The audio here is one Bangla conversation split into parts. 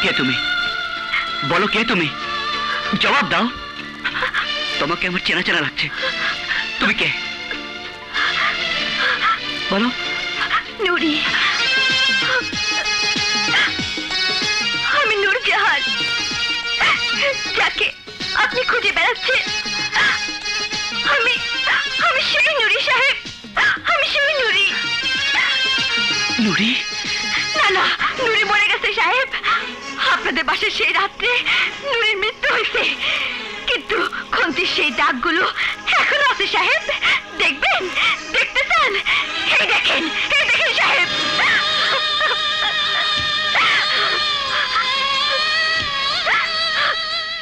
কে তুমি? বলো কে তুমি? জবাব দাও। তোমাকে আমার চেনা চেনা লাগছে। তুমি কে? বলো। নুরি, আমি নূরজাহান, যাকে আপনি খুঁজে বেড়াচ্ছেন। আমি আমি সেই নুরি সাহেব, আমি সেই নুরি। নুরি? না না, নুরি মরে গেছে সাহেব। আপনাদের বাসায় সেই রাত্রে নুরির মৃত্যু হয়েছে, কিন্তু খন্তির সেই দাগগুলো এখনো আছে সাহেব। দেখবেন? দেখতে চান? এই দেখেন, এই দেখেন সাহেব।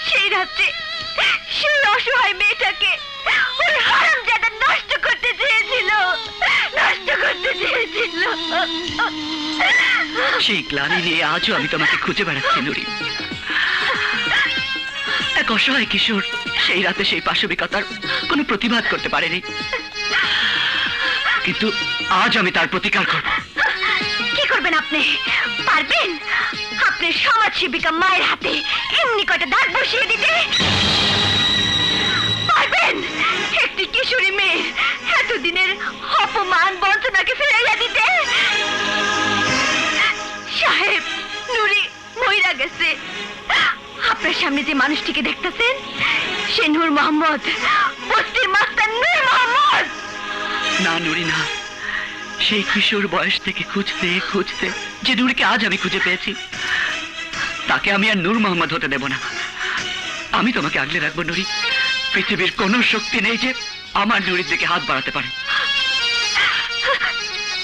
সেই রাত্রে সেই অসহায় মেয়েটাকে ওই হারামজাদা নষ্ট করতে চেয়েছিল, নষ্ট করতে চেয়েছিল। সেই গ্লানি নিয়ে আজও আমি তোমাকে খুঁজে বেড়াচ্ছি নুরি। এক অসহায় কিশোর সেই রাতে সেই পাশবিকতার কোনো প্রতিবাদ করতে পারেনি, কিন্তু আজ আমি তার প্রতিকার করব। কি করবেন আপনি? পারবেন আপনি সমাজসেবিকা মায়ের হাতে এমনি কয়টা দাগ বসিয়ে দিতে? পারবেন একটি কিশোরী মেয়ে এতদিনের অপমান বঞ্চনাকে ফেরাইয়া দিতে? সাহেব, নুরি মইরা গেছে। আপনার সামনে যে মানুষটিকে দেখতেছেন সে নূর মোহাম্মদ, বস্তির মাস্টার নূর মোহাম্মদ। না নুরি না, সেই কিশোর বয়স থেকে খুঁজতে খুঁজতে যে নুরিকে আজ আমি খুঁজে পেয়েছি, তাকে আমি আর নূর মোহাম্মদ হতে দেব না। আমি তোমাকে আগলে রাখবো নুরি। পৃথিবীর কোনো শক্তি নেই যে আমার নুরির দিকে হাত বাড়াতে পারে।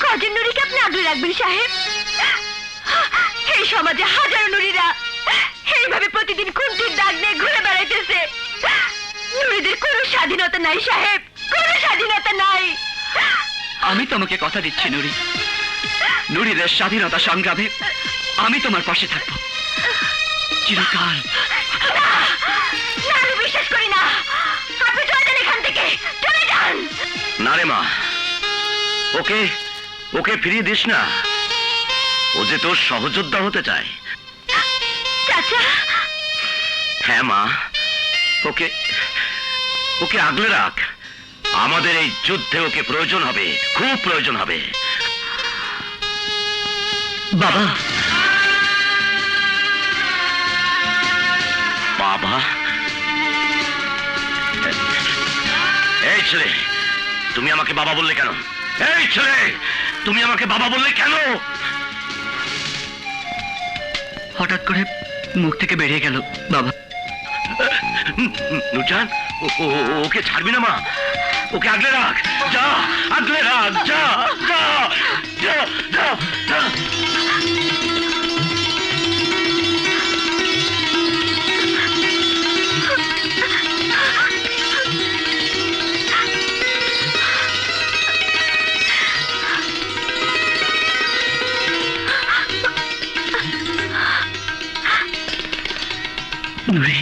কজন নুরিকে আপনি আগলে রাখবেন সাহেব? এই সমাজে হাজারো নুরিরা এইভাবে প্রতিদিন খুন্তির দাগ নিয়ে ঘুরে বেড়াইতেছে। নুরিদের কোনো স্বাধীনতা নাই সাহেব, কোনো স্বাধীনতা নাই। আমি তোমাকে কথা দিচ্ছি নুরি, নুরিদের স্বাধীনতা সংগ্রামে আমি তোমার পাশে থাকবো চিরকাল। আমি বিশ্বাস করি না। আপনি চলে যান এখান থেকে, চলে যান। না রে মা, ওকে ওকে ফিরিয়ে দিস না। ও যে তোর সহযোদ্ধা হতে চায়। চাচা। হ্যাঁ মা, ওকে ওকে আগলে রাখ। আমাদের এই যুদ্ধে ওকে প্রয়োজন হবে, খুব প্রয়োজন হবে। বাবা। বাবা? এই ছেলে, তুমি আমাকে বাবা বললে কেন? এই ছেলে, তুমি আমাকে বাবা বললে কেন? হঠাৎ করে মুখ থেকে বেরিয়ে গেল বাবা। নুরজান, ওকে ছাড়বি না মা, ওকে আগলে রাখ। যা, আগলে রাখ, যা যা যা যা যা। নুরি,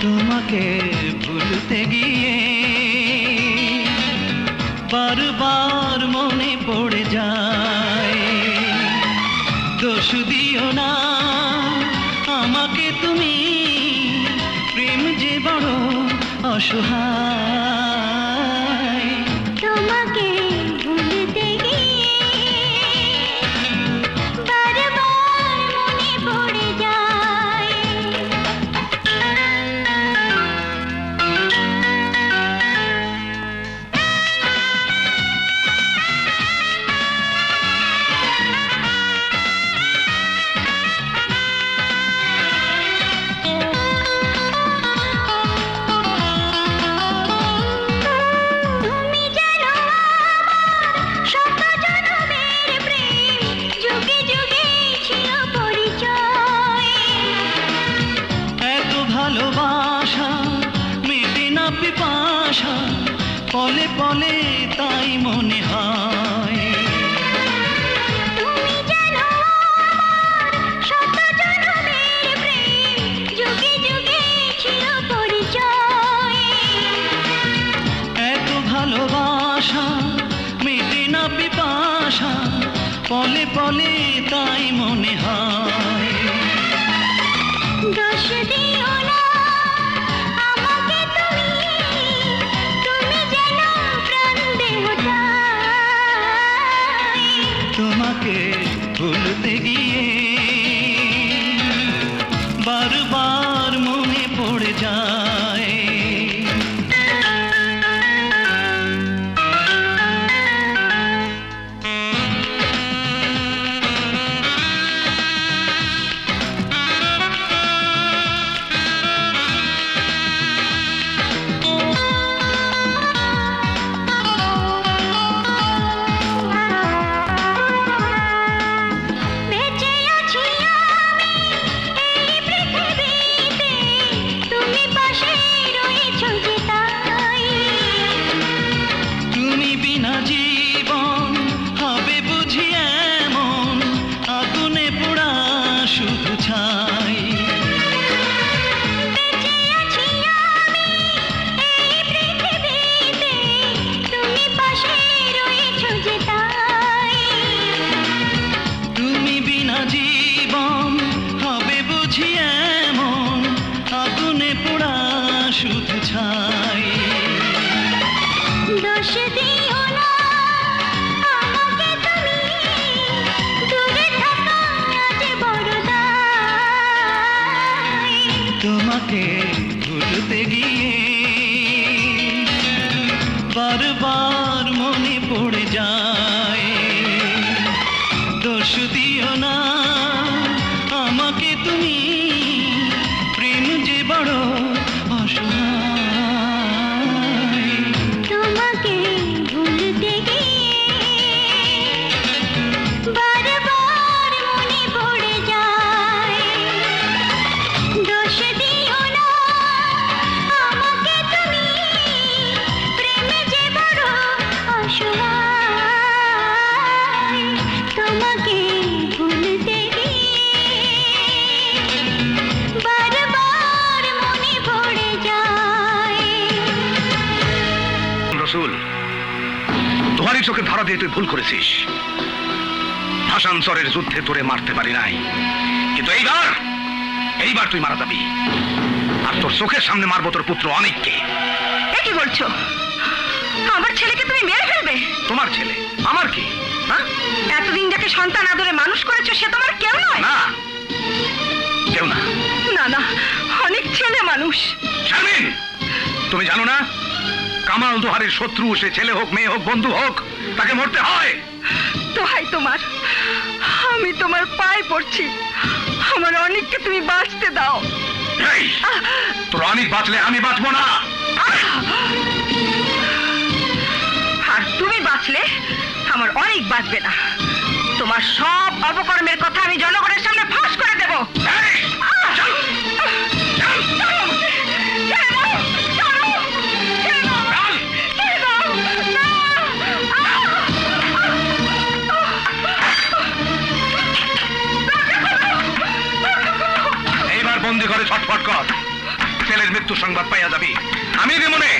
তোমাকে ভুলতে গিয়ে বারবার মনে পড়ে যায়। দোষ দিও না আমাকে তুমি, প্রেম যে বড় অসহায়। তোমাকে ভুলতে গিয়ে বারবার মনে পড়ে যায়। পলে পলে তাই মনে হয়। তুমি জানো আমার শত জনমের প্রেম, যুগে যুগে ছিল পরিচয়। এত ভালোবাসা মেটে না পিপাসা, পলে পলে তাই মনে হয়। দোষ দিও না আমাকে তুমি, তুমি যেন প্রাণ দেহটাই। তোমাকে ভুলতে গিয়ে বারবার মনে পড়ে যায়। বেঁচে আছি আমি এই পৃথিবীতে, তুমি পাশে রয়েছো যে তাই। তুমি বিনা জীবন হবে বুঝি এমন, আগুনে পোড়া শুধু ছাই। বেঁচে আছি আমি এই পৃথিবীতে, তুমি পাশে রয়েছো যে তাই। তুমি বিনা জীবন হবে বুঝি এমন, আগুনে পোড়া শুধু ছাই। দোষ দিও না আমাকে তুমি, দূরে থাকা আজ বড় দায়। তোমাকে ভুলতে গিয়ে বারবার মনে পড়ে যায়। দোষ দিও না আমাকে তুমি, প্রেম যে বড় অসহায়। তোমাকে ভুলতে গিয়ে বারবার মনে পড়ে যায়। দোষ দিও না আমাকে তুমি, প্রেম যে বড় অসহায়। তোমাকে ভুলতে গিয়ে বারবার মনে পড়ে যায়। রসুল, তোমারই চোখে ধরা দিয়ে তুই ভুল করেছিস। ভাষান্তরের যুদ্ধে তোরে মারতে পারি নাই, কিন্তু এইবার তুই মারা যাবি। আর তোর চোখের সামনে মারবো তোর পুত্র অনেককে। এ কি বলছো? আমার ছেলেকে তুমি মেরে ফেলবে? তোমার ছেলে আমার কি? হ্যাঁ? এতদিন যাকে সন্তান আদরে মানুষ করেছো সে তোমার কেউ নয়? না, কেউ না। না না, অনেক ছেলে মানুষ। শারমিন, তুমি জানো না কামাল দোহারের শত্রু, সে ছেলে হোক মেয়ে হোক বন্ধু হোক, তাকে মরতে হয়। দোহাই তোমার, আমি তোমার পায়ে পড়ছি, আমার অনেককে তুমি বাঁচতে দাও। এই, তোর অনেক বাঁচলে আমি বাঁচবো না। আর তুমি বাঁচলে আমার অনেক বাঁচবে না। তোমার সব অপকর্মের কথা আমি জনগণের সামনে ফাঁস করে দেব। এই, চল, চল, এইবার বন্দি করে ছটফট কর। ছেলের মৃত্যু সংবাদ পাইয়া যাবি, আমি দেব মনে।